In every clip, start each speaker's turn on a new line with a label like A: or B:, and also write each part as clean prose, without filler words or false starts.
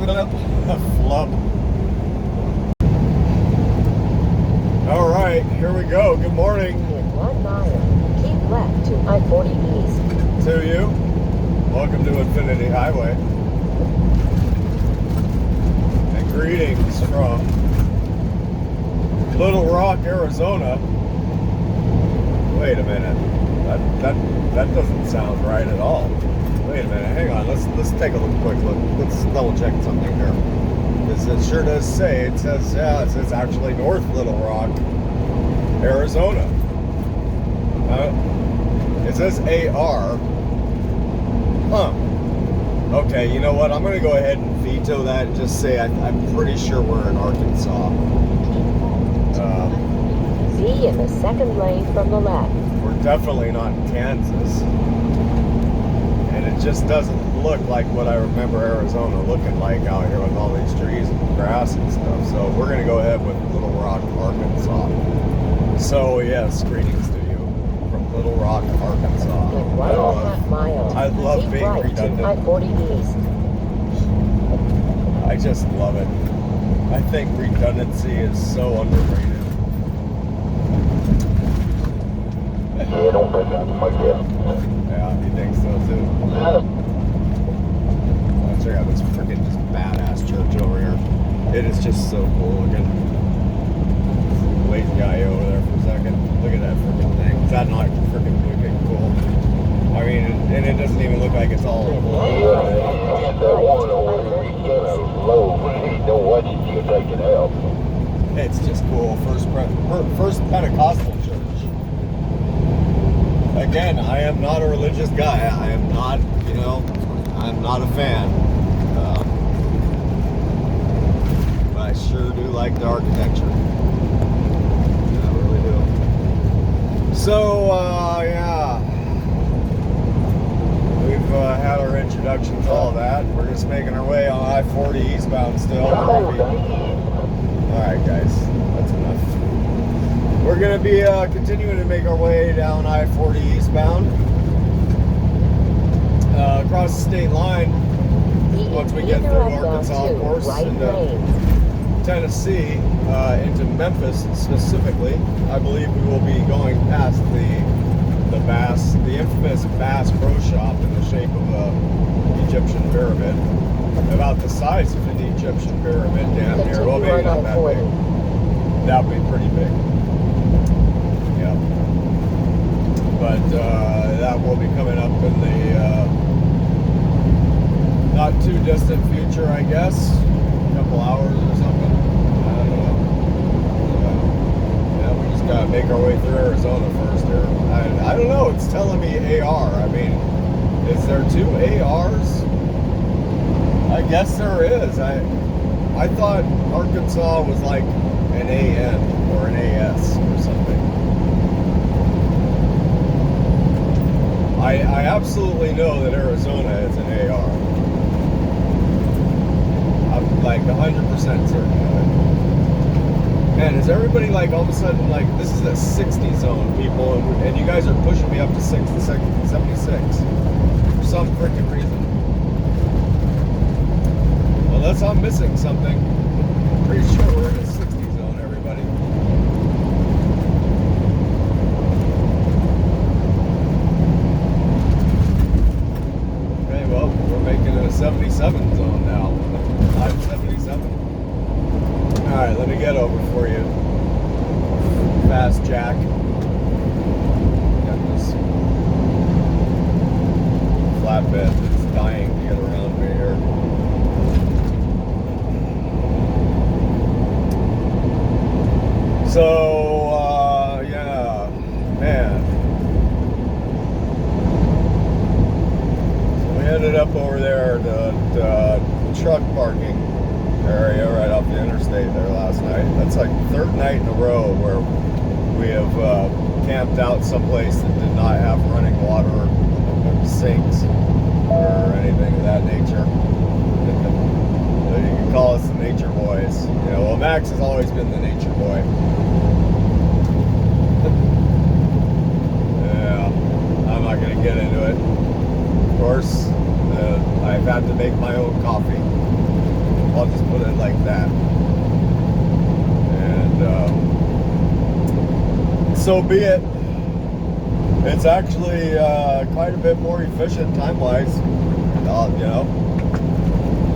A: Flub. All right, here we go. Good morning.
B: In 1 mile, keep left to I-40 East.
A: To you. Welcome to Infinity Highway. And greetings from Little Rock, Arizona. Wait a minute. That doesn't sound right at all. Wait a minute. Hang on. Let's take a quick look. Let's double check something here. Because it sure does say, it says actually North Little Rock, Arizona. It says AR. Huh. Okay, you know what? I'm going to go ahead and veto that and just say I'm pretty sure we're in Arkansas.
B: Be in the second lane from the left.
A: We're definitely not in Kansas. And it just doesn't look like what I remember Arizona looking like out here with all these trees and grass and stuff. So we're going to go ahead with Little Rock, Arkansas. So yes, greetings to you from Little Rock, Arkansas.
B: In 1.5 miles,
A: I love
B: keep
A: being
B: right
A: redundant.
B: to I-40 East.
A: I just love it. I think redundancy is so underrated.
C: Yeah, don't think I'm like that.
A: Yeah, he thinks so too. Let's check out this freaking just badass church over here. It is just so cool looking. Lazy guy over there for a second. Look at that freaking thing. Is that not freaking wicked cool? I mean, and it doesn't even look like it's all
C: Yeah, that one over there, he's kind of low, but he don't watch it, you'll take it out.
A: It's just cool. First Pentecostal church. Again, I am not a religious guy. I am not, I'm not a fan. But I sure do like the architecture. I really do. So, yeah. We've had our introduction to all that. We're just making our way on I-40 eastbound still. Alright, guys. That's enough. We're going to be continuing to make our way down I-40 eastbound. Across the state line. Once we get through Arkansas, of course, into Tennessee, into Memphis specifically, I believe we will be going past the infamous Bass Pro Shop in the shape of an Egyptian pyramid. About the size of an Egyptian pyramid down here. Well, maybe not that big. That would be pretty big. Yeah. But that will be coming up in the not too distant future, I guess. A couple hours or something. I don't know. Yeah, we just gotta make our way through Arizona first here. I don't know, it's telling me AR. I mean, is there 2 ARs? I guess there is. I thought Arkansas was like an AN or an AS or something. I absolutely know that Arizona is an AR. I'm like 100% certain of it. Man, is everybody like all of a sudden like, this is a 60 zone, people, and you guys are pushing me up to 76 for some freaking reason. Unless I'm missing something. Pretty sure we're in a 60 zone, everybody. Okay, well, we're making it a 77 zone now. I'm 77. Alright, let me get over for you. Fast Jack. Got this flatbed that's dying to get around me here. So, yeah, man. So we ended up over there at the truck parking area right off the interstate there last night. That's like the 3rd night in a row where we have camped out someplace that did not have running water or sinks or anything of that nature. You can call us the nature boys. Well, Max has always been the nature boy. Yeah, I'm not going to get into it. Of course, I've had to make my own coffee. so be it. It's actually quite a bit more efficient time-wise. You know,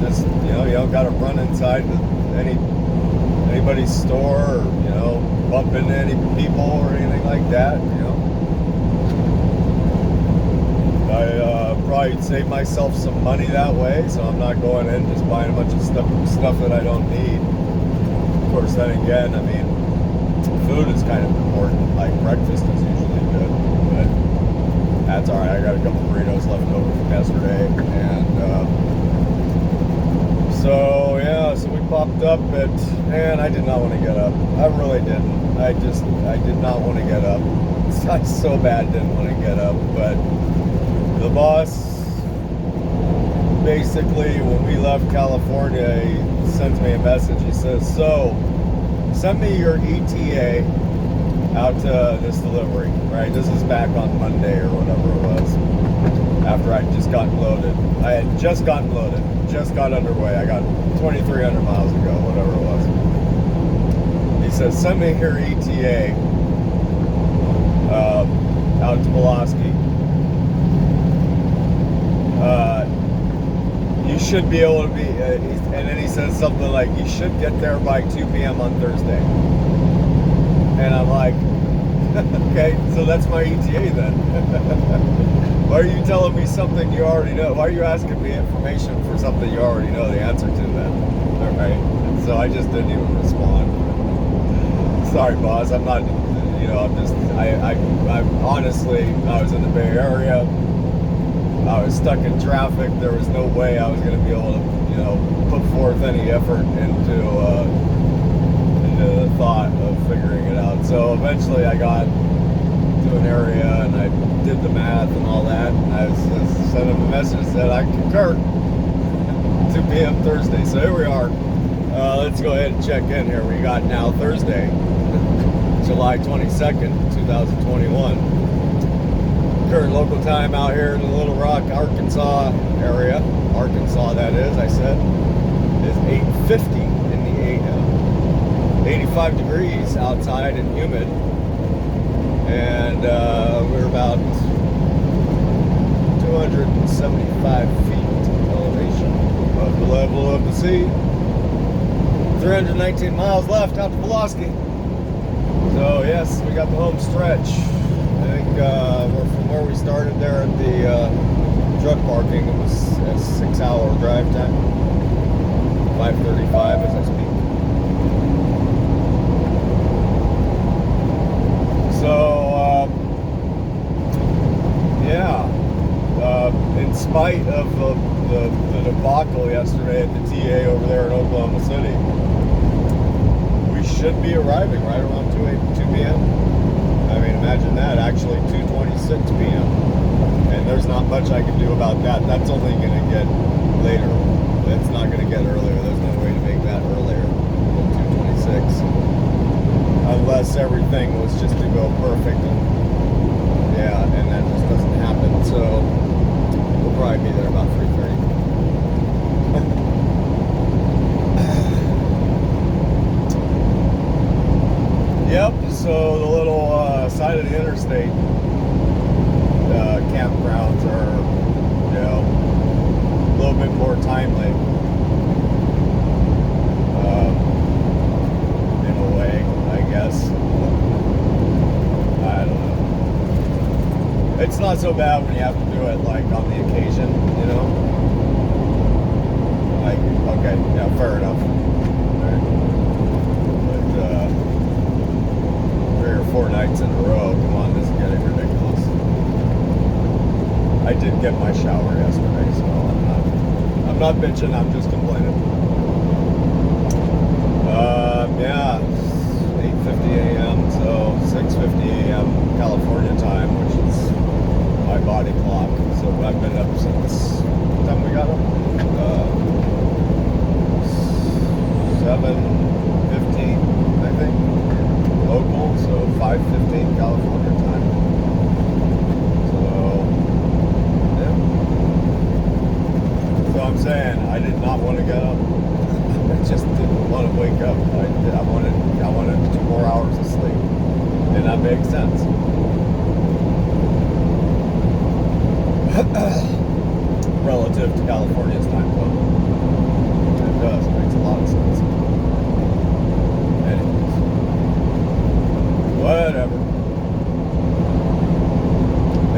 A: just you don't got to run inside anybody's store, or bump into any people or anything like that. I probably save myself some money that way, so I'm not going in just buying a bunch of stuff that I don't need. Of course, then again, I mean, food is kind of important. Like breakfast is usually good, but that's all right. I got a couple burritos left over from yesterday, and so we popped up and I did not want to get up. I really didn't. I did not want to get up. I so bad didn't want to get up, but the boss basically, when we left California, he sends me a message. He says, "So, send me your ETA out to this delivery." Right? This is back on Monday or whatever it was. After I just got loaded. I had just gotten loaded. Just got underway. I got 2,300 miles ago, whatever it was. He says, "Send me your ETA out to Pulaski. You should be able to be," and then he says something like, "You should get there by 2 p.m. on Thursday." And I'm like, okay, so that's my ETA then. Why are you telling me something you already know? Why are you asking me information for something you already know the answer to then? All right. And so I just didn't even respond. Sorry, boss. I'm not, I'm just, I honestly, I was in the Bay Area. I was stuck in traffic. There was no way I was going to be able to, put forth any effort into the thought of figuring it out. So eventually I got to an area and I did the math and all that. And I sent him a message that I concur. 2 p.m. Thursday. So here we are. Let's go ahead and check in here. We got now Thursday, July 22nd, 2021. Current local time out here in the Little Rock, Arkansas area, Arkansas that is, I said, is 8:50 in the a.m. 85 degrees outside and humid, and we're about 275 feet elevation above the level of the sea. 319 miles left out to Pulaski. So yes, we got the home stretch. I think we're from where we started there at the truck parking. It was a 6-hour drive time. 5:35 as I speak. So in spite of the debacle yesterday at the TA over there in Oklahoma City, we should be arriving right around 2 p.m. I mean, imagine that, actually 2:26 p.m. And there's not much I can do about that. That's only going to get later. That's not going to get earlier. There's no way to make that earlier than 2:26. Unless everything was just to go perfect. And that just doesn't happen. So we'll probably be there about 3:30. Yep, so the little side of the interstate campgrounds are, a little bit more timely in a way, I guess. I don't know. It's not so bad when you have to do it like on the occasion, Like, okay, yeah, fair enough. But 3 or 4 nights in a row, come on, this is getting ridiculous. I did get my shower yesterday, so I'm not bitching, I'm just complaining. 8:50 a.m. so 6:50 a.m. California time, which is my body clock. So I've been up since what time we got up? 7:15, I think, local, so 5:15 California time. So So I'm saying I did not want to get up. I just didn't want to wake up. I wanted 2 more hours of sleep, and I've makes sense. Relative to California's time code. It does. It makes a lot of sense. Anyways. Whatever.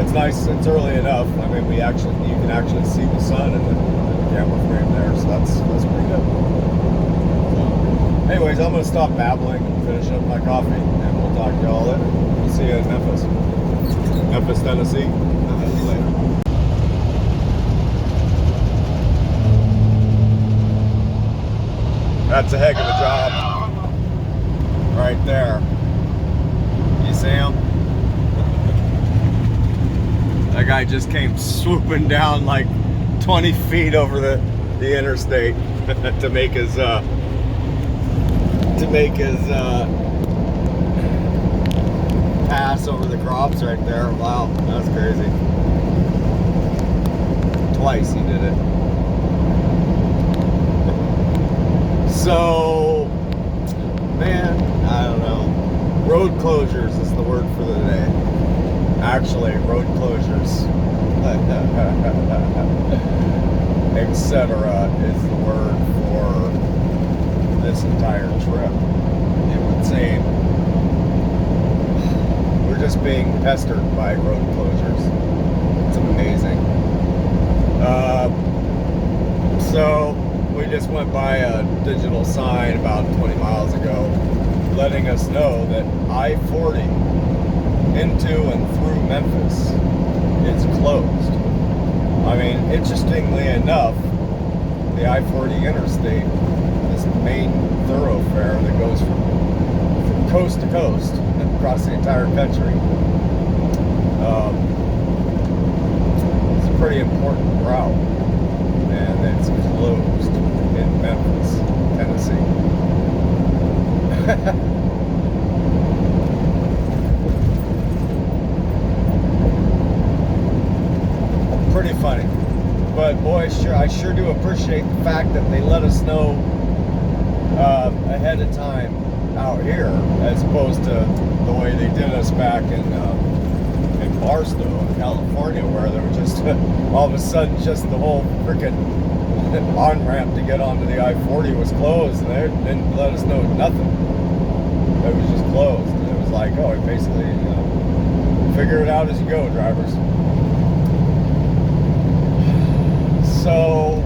A: It's nice. It's early enough. I mean, you can actually see the sun in the camera frame there, so that's pretty good. So, anyways, I'm gonna stop babbling and finish up my coffee, and we'll talk to y'all later. We'll see you in Memphis, Tennessee. I'll see you later. That's a heck of a job, right there. You see him? That guy just came swooping down like 20 feet over the interstate to make his pass over the crops right there. Wow, that's crazy. Twice he did it. So, man, I don't know. Road closures is the word for the day. Actually, road closures, etc. is the word for this entire trip. It would seem we're just being pestered by road closures. It's amazing. So we just went by a digital sign about 20 miles ago letting us know that I-40 into and through Memphis is closed. I mean, interestingly enough, the I-40 interstate, this main thoroughfare that goes from coast to coast across the entire country, it's a pretty important route, and it's closed in Memphis, Tennessee. Pretty funny, but boy, I sure do appreciate the fact that they let us know ahead of time out here, as opposed to the way they did us back in Barstow, in California, where there was just all of a sudden just the whole freaking on-ramp to get onto the I-40 was closed, and they didn't let us know nothing. It was just closed, and it was like, oh, basically, figure it out as you go, drivers. So,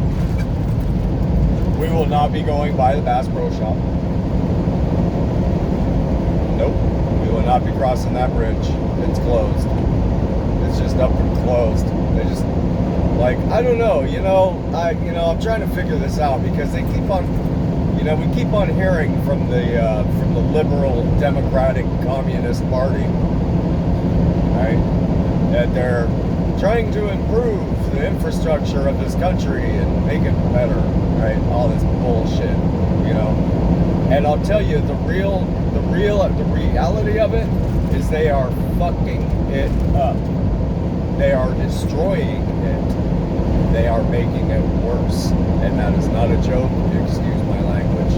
A: we will not be going by the Bass Pro Shop. Nope. We will not be crossing that bridge. It's closed. It's just up and closed. They just, like, I don't know, I'm trying to figure this out, because they keep on, we keep on hearing from the liberal Democratic Communist Party, right, that they're trying to improve the infrastructure of this country and make it better, right? All this bullshit, And I'll tell you, the reality of it is they are fucking it up. They are destroying it. They are making it worse, and that is not a joke. Excuse my language.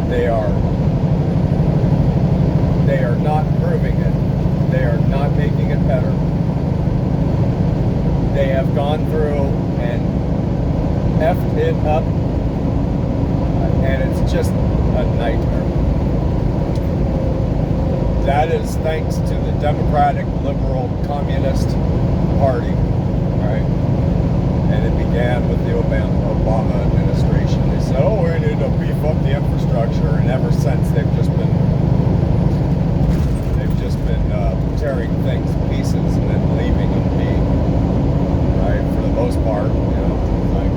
A: They are not improving it. They are not making it better. They have gone through and effed it up, and it's just a nightmare. That is thanks to the Democratic Liberal Communist Party, right? And it began with the Obama administration. They said, oh, we need to beef up the infrastructure, and ever since they've just been tearing things to pieces and then leaving them be. Right, for the most part, like,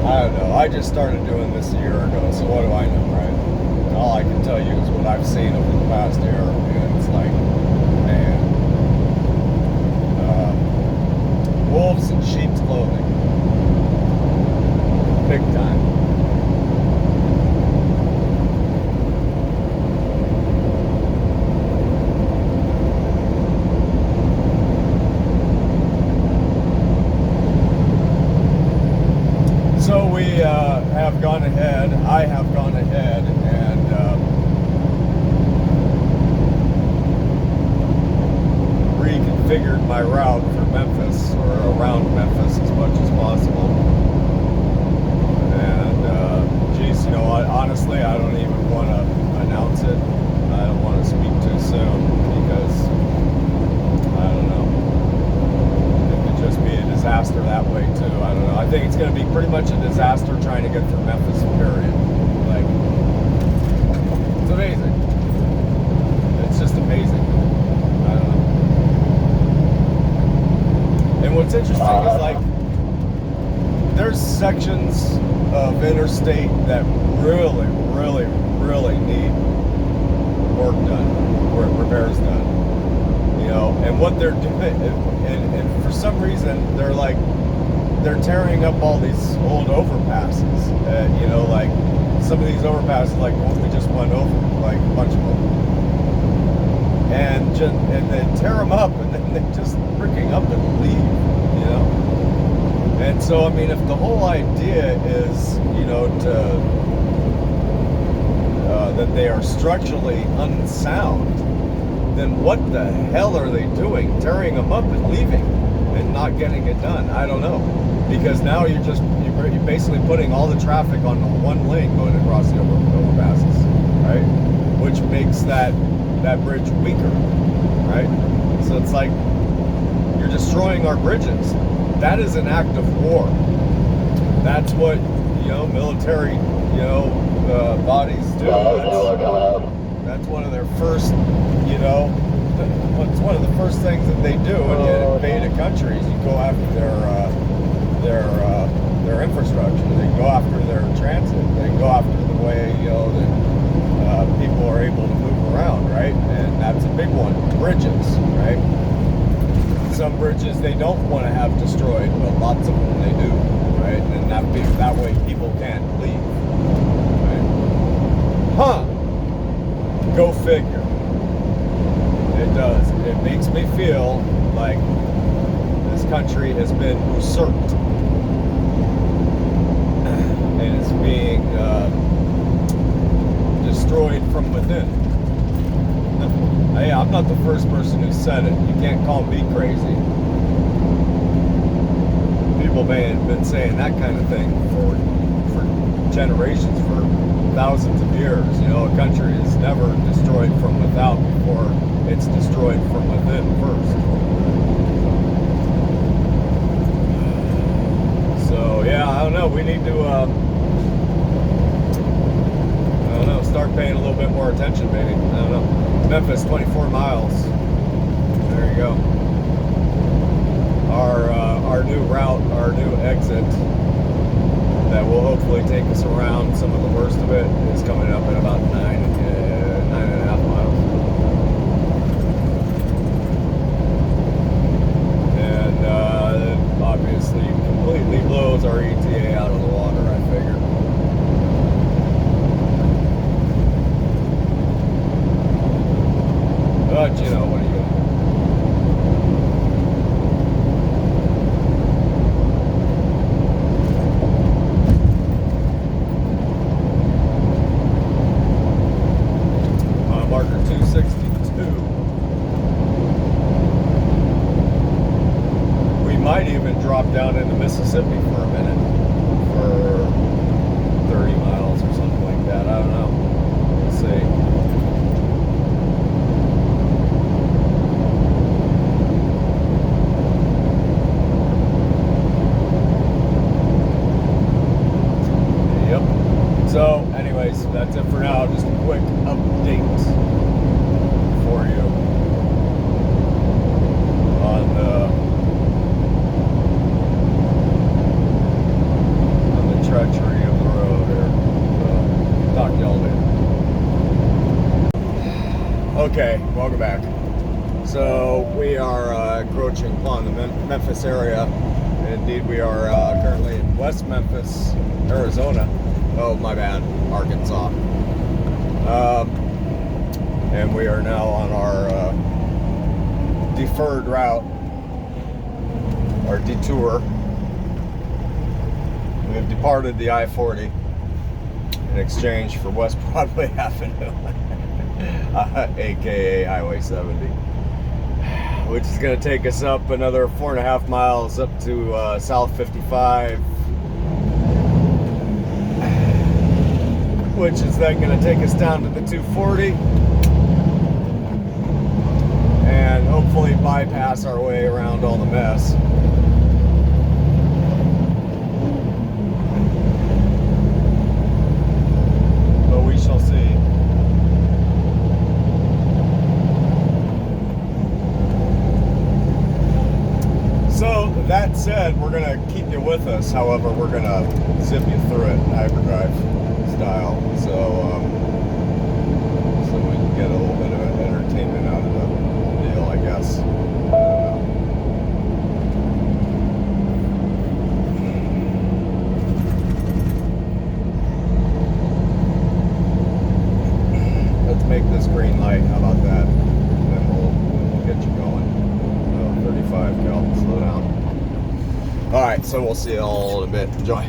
A: I don't know. I just started doing this a year ago, so what do I know, right? All I can tell you is what I've seen over the past year, and it's like, man, wolves in sheep's clothing, big time. So we have gone ahead, I have gone ahead and figured my route for Memphis, or around Memphis, as much as possible. And geez, you know what? Honestly, I don't even want to announce it. I don't want to speak too soon because I don't know. It could just be a disaster that way too. I don't know. I think it's going to be pretty much a disaster trying to get through Memphis, period. Like, it's amazing. It's just amazing. I don't know. And what's interesting is, like, there's sections of interstate that really, really, really need work done, or repairs done. You know, and what they're doing, and for some reason, they're tearing up all these old overpasses. You know, like, some of these overpasses, like one we just went over, like a bunch of them. And then tear them up, and then they just freaking up and leave, you know? And so, I mean, if the whole idea is, you know, that they are structurally unsound, then what the hell are they doing? Tearing them up and leaving and not getting it done? I don't know. Because now you're basically putting all the traffic on one lane going across the overpasses, right? Which makes that bridge weaker, right? So it's like you're destroying our bridges. That is an act of war. That's what, you know, military, you know, bodies do. That's one of their first, you know, it's one of the first things that they do when you invade a country is you go after their infrastructure. They go after their transit. They go after the way, you know, that people are able to move around, right? And that's a big one. Bridges, right? Some bridges they don't want to have destroyed, but lots of them they do, right? And that way people can't leave, right? Huh? Go figure. It does. It makes me feel like this country has been usurped and is being destroyed from within. Hey, I'm not the first person who said it. You can't call me crazy. People may have been saying that kind of thing for generations, for thousands of years. You know, a country is never destroyed from without before it's destroyed from within first. So yeah, I don't know. We need to start paying a little bit more attention, maybe. I don't know. Memphis, 24 miles. There you go. Our new route, our new exit that will hopefully take us around some of the worst of it is coming up in about 9.5 miles. And obviously completely blows our ETA out of the water, I figure. But, you know, what are you going to do? Marker 262. We might even drop down into Mississippi for a minute for 30 miles or something like that. I don't know. We'll see. So, anyways, that's it for now. Just a quick update for you on the treachery of the road here. Talk to y'all later. Okay, welcome back. So, we are encroaching upon the Memphis area. Indeed, we are currently in West Memphis, Arizona. Oh, my bad, Arkansas. And we are now on our deferred route, our detour. We have departed the I-40 in exchange for West Broadway Avenue, aka Highway 70. which is going to take us up another 4.5 miles up to South 55, which is then going to take us down to the 240 and hopefully bypass our way around all the mess. But we shall see. So, that said, we're going to keep you with us. However, we're going to zip you through it hyperdrive style. So we can get a little bit of entertainment out of the deal, I guess. I don't know. Let's make this green light. How about that? And then we'll get you going. 35 cal, slow down. Alright, so we'll see you all in a bit. Enjoy.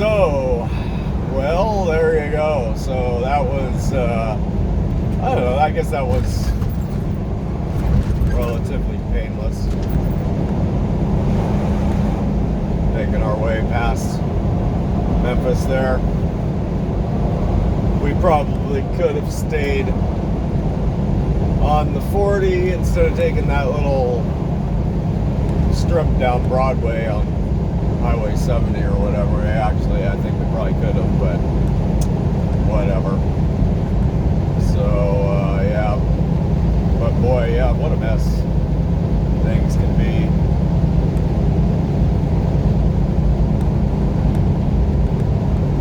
A: So, well, there you go. So that was, I don't know, I guess that was relatively painless. Making our way past Memphis there. We probably could have stayed on the 40 instead of taking that little strip down Broadway on Highway 70 or whatever. Actually, I think we probably could have, but whatever. So, yeah. But boy, yeah, what a mess things can be.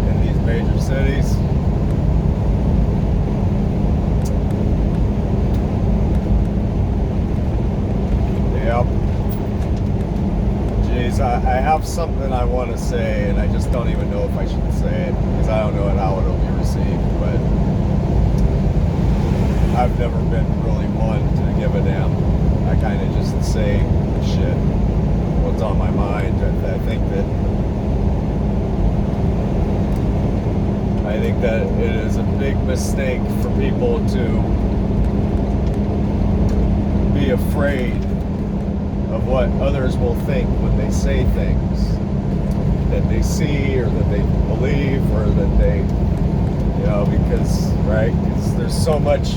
A: In these major cities. off something I want to say, and I just don't even know if I should say it because I don't know how it'll be received. But I've never been really one to give a damn. I kind of just say shit, what's on my mind. I think that it is a big mistake for people to be afraid of what others will think when they say things that they see or that they believe or that they, you know, because there's so much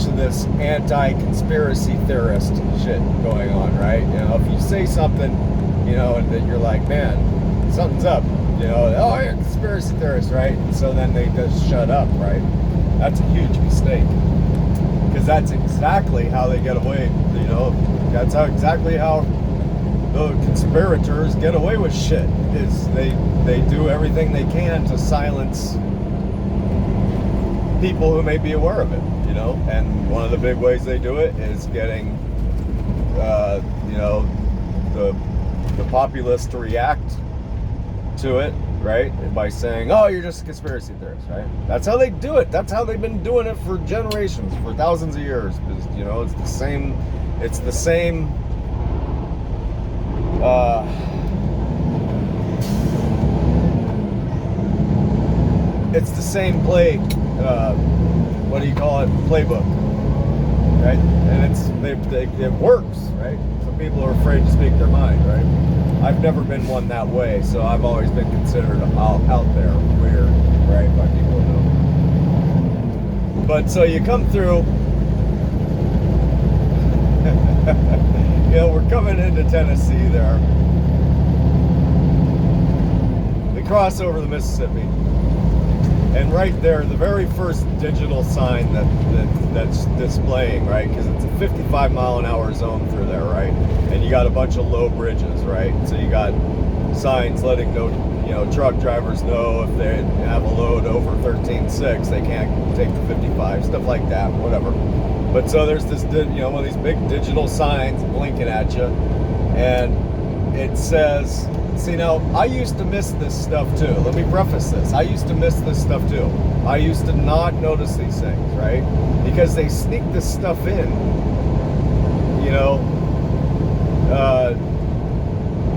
A: of this anti-conspiracy theorist shit going on, right? You know, if you say something, you know, and that you're like, man, something's up, you know, oh, you're a conspiracy theorist, right? And so then they just shut up, right? That's a huge mistake. Because that's exactly how they get away, you know, that's exactly how the conspirators get away with shit, is they do everything they can to silence people who may be aware of it, you know, and one of the big ways they do it is getting, you know, the populace to react to it, right, by saying, oh, you're just a conspiracy theorist, right? That's how they do it. That's how they've been doing it for generations, for thousands of years. Because, you know, it's the same play, what do you call it, playbook, right? And it works, right? Some people are afraid to speak their mind, right? I've never been one that way, so I've always been considered out there, weird, right, by people who know. But so you come through, you know, we're coming into Tennessee there. We cross over the Mississippi. And right there, the very first digital sign that's displaying, right? Because it's a 55-mile-an-hour zone through there, right? And you got a bunch of low bridges, right? So you got signs letting truck drivers know if they have a load over 13.6, they can't take the 55, stuff like that, whatever. But so there's this, one of these big digital signs blinking at you, and it says, see, now, I used to miss this stuff too. Let me preface this. I used to miss this stuff too. I used to not notice these things, right? Because they sneak this stuff in, you know,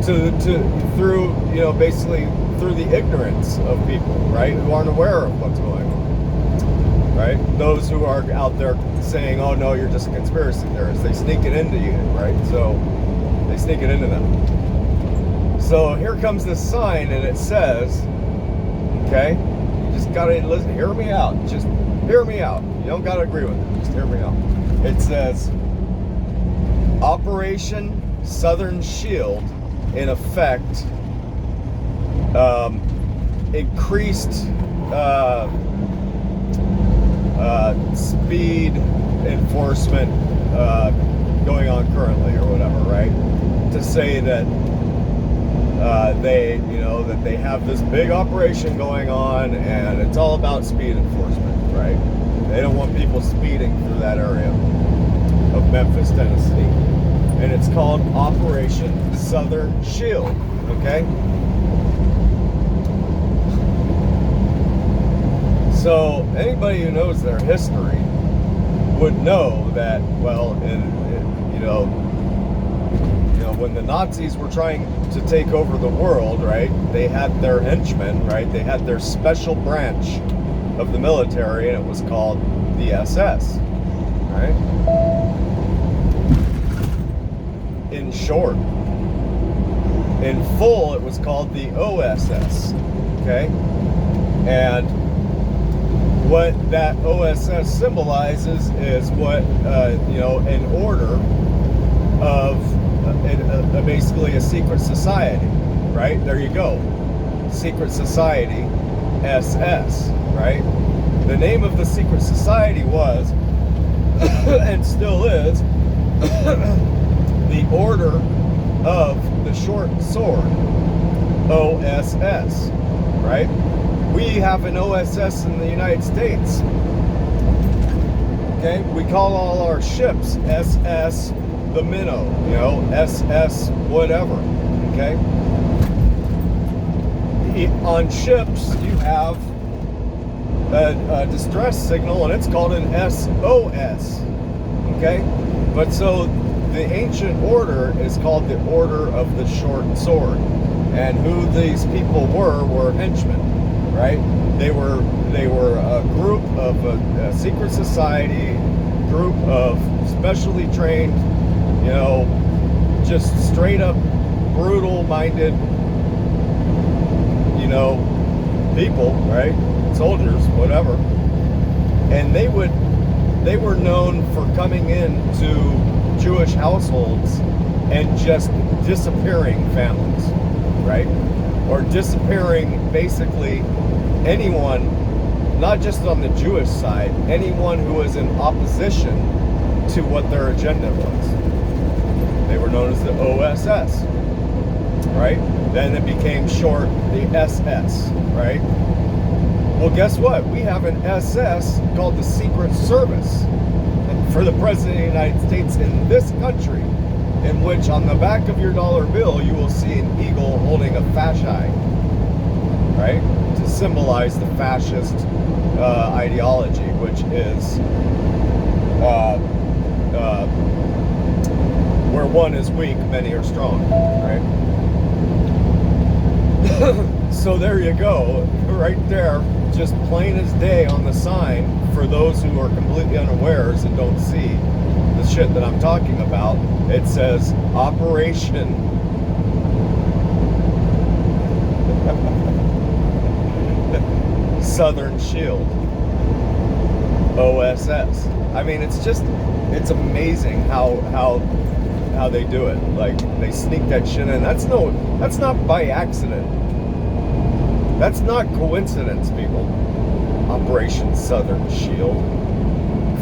A: through, you know, basically through the ignorance of people, right, who aren't aware of what's going on, right? Those who are out there saying, oh, no, you're just a conspiracy theorist. They sneak it into you, right? So they sneak it into them. So here comes this sign, and it says, okay, you just gotta listen, hear me out. Just hear me out. You don't gotta agree with it. Just hear me out. It says, Operation Southern Shield in effect, increased speed enforcement going on currently, or whatever, right? To say that that they have this big operation going on, and it's all about speed enforcement, right? They don't want people speeding through that area of Memphis, Tennessee. And it's called Operation Southern Shield, okay? So anybody who knows their history would know that, well, when the Nazis were trying to take over the world, right, they had their henchmen, right, they had their special branch of the military, and it was called the SS, right? In short. In full, it was called the OSS, okay? And what that OSS symbolizes is what, an order of basically a secret society, right? There you go. Secret Society, SS, right? The name of the secret society was, and still is, the Order of the Short Sword, OSS, right? We have an OSS in the United States. Okay? We call all our ships SS the Minnow, SS whatever. Okay? On ships, you have a distress signal, and it's called an SOS. Okay? But so the ancient order is called the Order of the Short Sword. And who these people were henchmen, right? They were a group of a secret society, group of specially trained, you know, just straight up brutal-minded, you know, people, right? Soldiers, whatever. And they were known for coming into Jewish households and just disappearing families, right? Or disappearing basically anyone, not just on the Jewish side, anyone who was in opposition to what their agenda was. They were known as the OSS, right? Then it became short, the SS, right? Well, guess what? We have an SS called the Secret Service for the President of the United States in this country, in which on the back of your dollar bill you will see an eagle holding a fasci, right? To symbolize the fascist ideology, which is where one is weak, many are strong, right? So there you go, right there, just plain as day on the sign for those who are completely unawares and don't see the shit that I'm talking about. It says Operation Southern Shield, OSS. I mean, it's amazing how they do it. Like, they sneak that shit in. That's not by accident. That's not coincidence, people. Operation Southern Shield.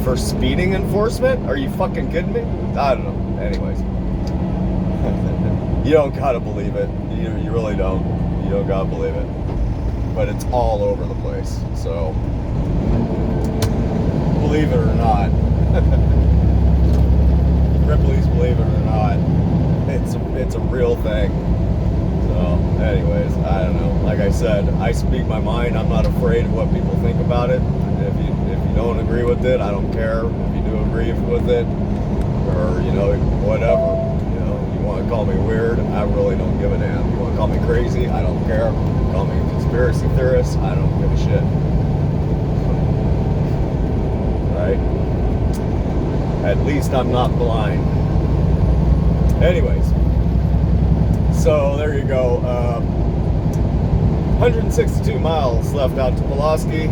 A: For speeding enforcement? Are you fucking kidding me? I don't know. Anyways. You don't gotta believe it. You really don't. You don't gotta believe it. But it's all over the place. So, believe it or not. Ripley's, believe it or not, it's a real thing. So, anyways, I don't know. Like I said, I speak my mind. I'm not afraid of what people think about it. If you don't agree with it, I don't care. If you do agree with it, or you know, whatever. You know, you want to call me weird, I really don't give a damn. You want to call me crazy, I don't care. Call me a conspiracy theorist, I don't give a shit. Right? At least I'm not blind. Anyways, so there you go. 162 miles left out to Pulaski.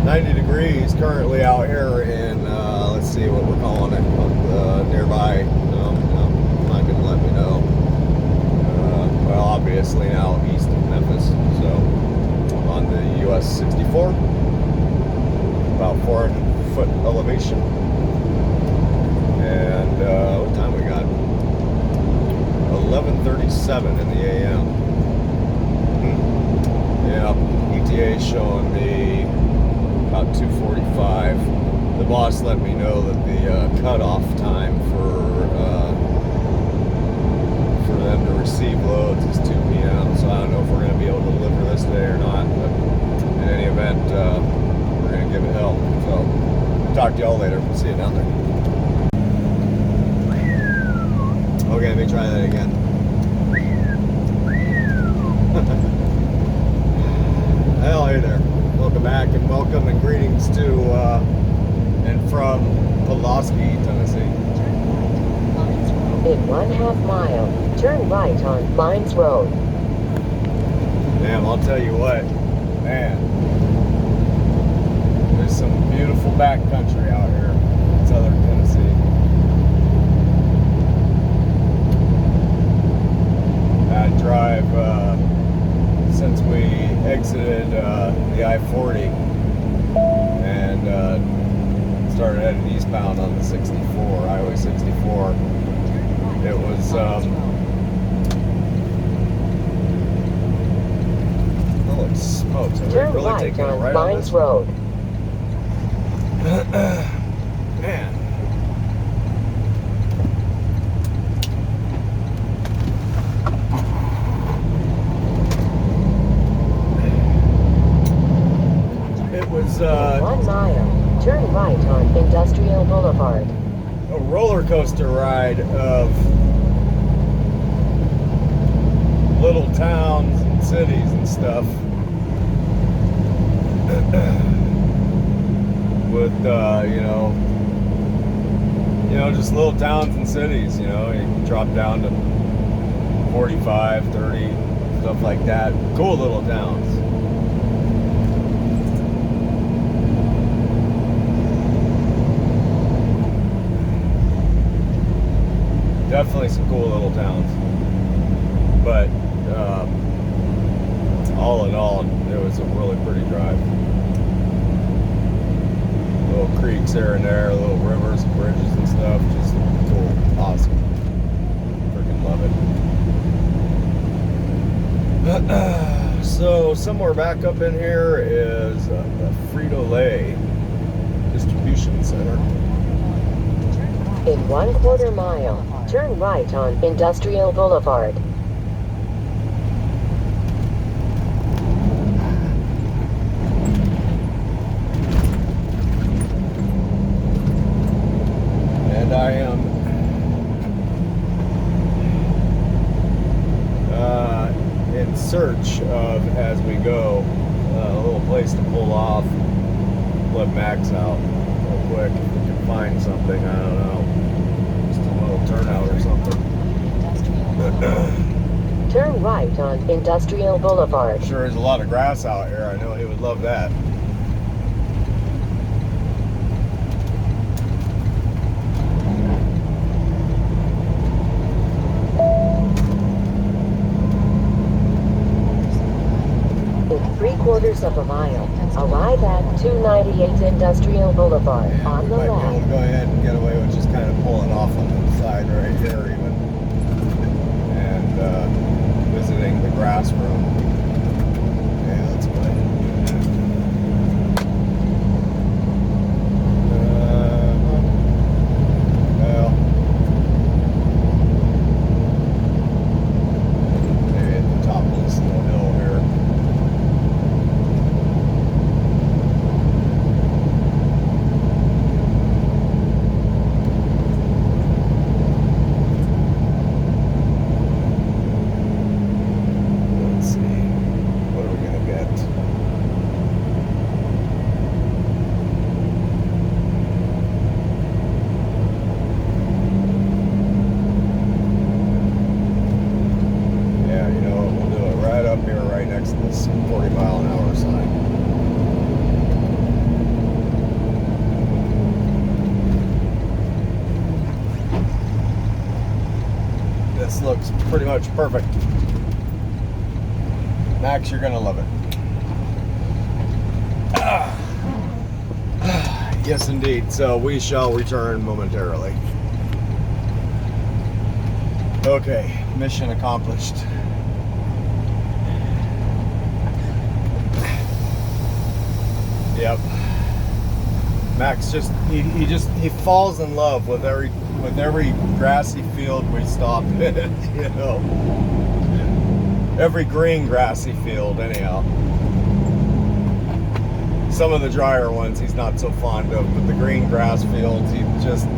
A: 90 degrees currently out here in, let's see what we're calling it, nearby. No, not going to let me know. Well, obviously now east of Memphis. So, on the US 64. About 400 foot elevation. And what time we got? 11:37 in the AM. Yeah, ETA is showing me about 2:45. The boss let me know that the cutoff time for them to receive loads is 2 p.m. So I don't know if we're going to be able to deliver this day or not. But in any event, we're going to give it hell. So talk to y'all later. See you down there. Okay, let me try that again. Well, hey there. Welcome back and welcome and greetings to and from Pulaski, Tennessee.
B: In 1/2 mile, turn right on Mines Road.
A: Damn, I'll tell you what, man. There's some beautiful backcountry out here in southern Tennessee. I drive since we exited the I-40 and started heading eastbound on the 64, Highway 64. It was holy smokes! Are we
B: Turn
A: really
B: right
A: taking a
B: on
A: right on
B: Mines
A: this?
B: Road.
A: Man. countryside of little towns and cities and stuff. With just little towns and cities. You can drop down to 45, 30, stuff like that. Cool little towns. Definitely some cool little towns. But all in all, it was a really pretty drive. Little creeks here and there, little rivers and bridges and stuff. Just cool. Awesome. Freaking love it. So somewhere back up in here is the Frito-Lay distribution center.
B: In 1/4 mile, turn right on Industrial Boulevard.
A: And I am in search of, as we go, a little place to pull off, let Max out real quick. If we can find something, I don't know. Just a little turnout or something.
B: Turn right on Industrial Boulevard.
A: Sure is a lot of grass out here. I know he would love that.
B: In 3/4 mile, arrive at 298 Industrial Boulevard on the
A: Might be able to
B: left.
A: go ahead and get away with just kind of pulling off on the side right here even. And visiting the grass room. Yeah, that's good. Well, maybe at the top of this little hill here. Let's see. What are we gonna get? Yeah, we'll do it right up here, right next to this 40-mile-an-hour sign. This looks pretty much perfect. Max, you're gonna love it. Yes, indeed. So we shall return momentarily. Okay, mission accomplished. Yep. Max he falls in love with every grassy field we stop in, Every green grassy field, anyhow. Some of the drier ones he's not so fond of, but the green grass fields, he just,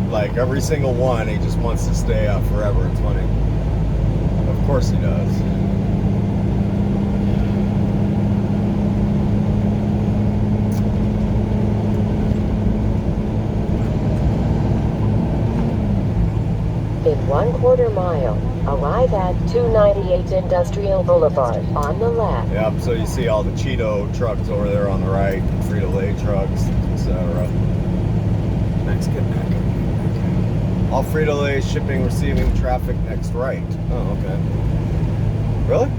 A: like, every single one, he just wants to stay up forever. It's funny. Of course he does.
B: In 1/4 mile, arrive at 298 Industrial Boulevard on the left.
A: Yep, so you see all the Cheeto trucks over there on the right, Frito-Lay trucks, etc. Next, get back. Okay. All Frito-Lay shipping, receiving traffic next right. Oh, okay. Really?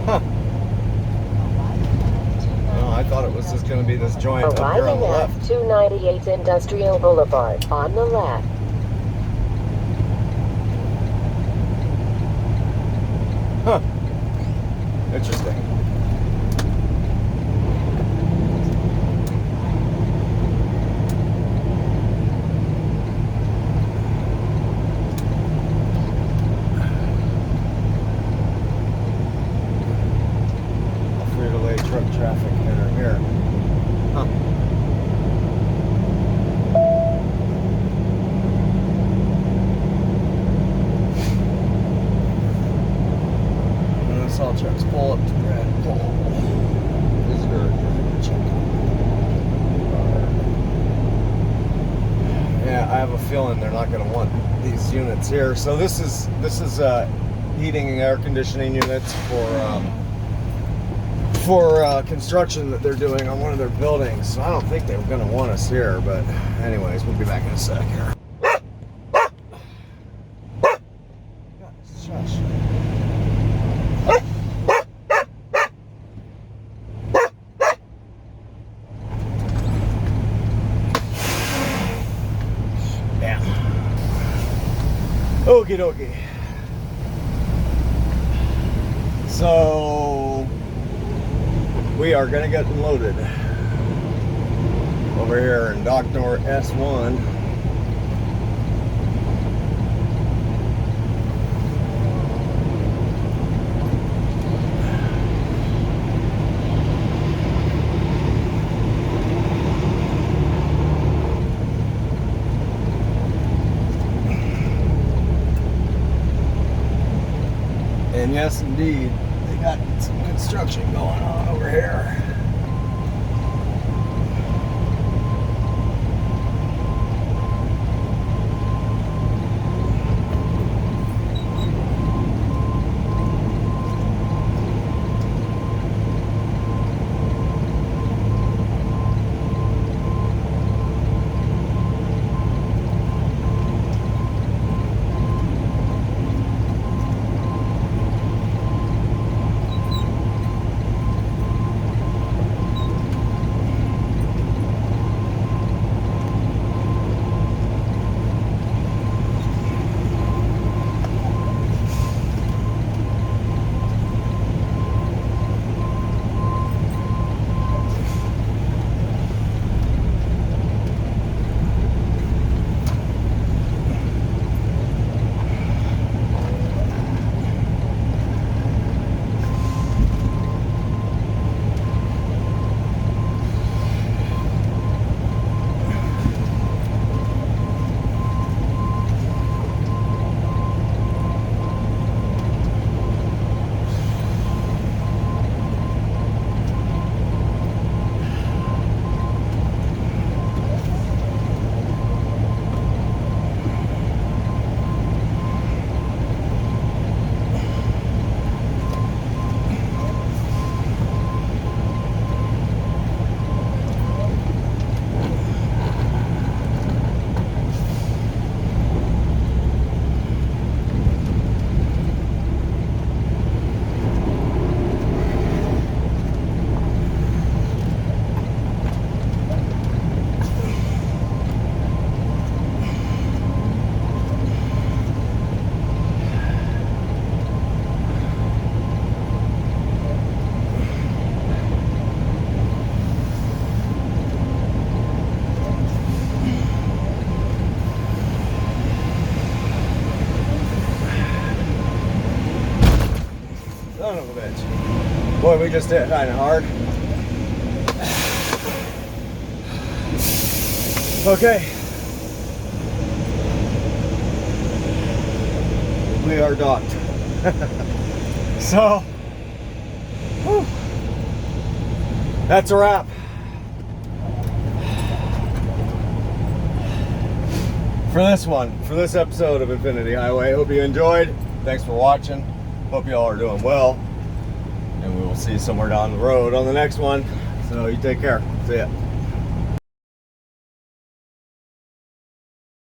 A: Huh. Oh, I thought it was just going to be this joint up here on the
B: Arriving
A: left.
B: at 298 Industrial Boulevard on the left.
A: Huh. Interesting. Frito-Lay truck traffic here. Huh. Salt trucks pull up to Brad Pole. Visitor check. Yeah, I have a feeling they're not going to want these units here. So this is heating and air conditioning units for construction that they're doing on one of their buildings. So I don't think they're going to want us here, but anyways, we'll be back in a sec here. Shush. Yeah. Okie dokie. So we are gonna get loaded over here in Dock Door S1. And yes, indeed, they got some construction going on over here. Son of a bitch. Boy, we just hit kind of hard. Okay. We are docked. So, whew, that's a wrap. For this episode of Infinity Highway. Hope you enjoyed. Thanks for watching. Hope you all are doing well. And we will see you somewhere down the road on the next one. So you take care. See ya.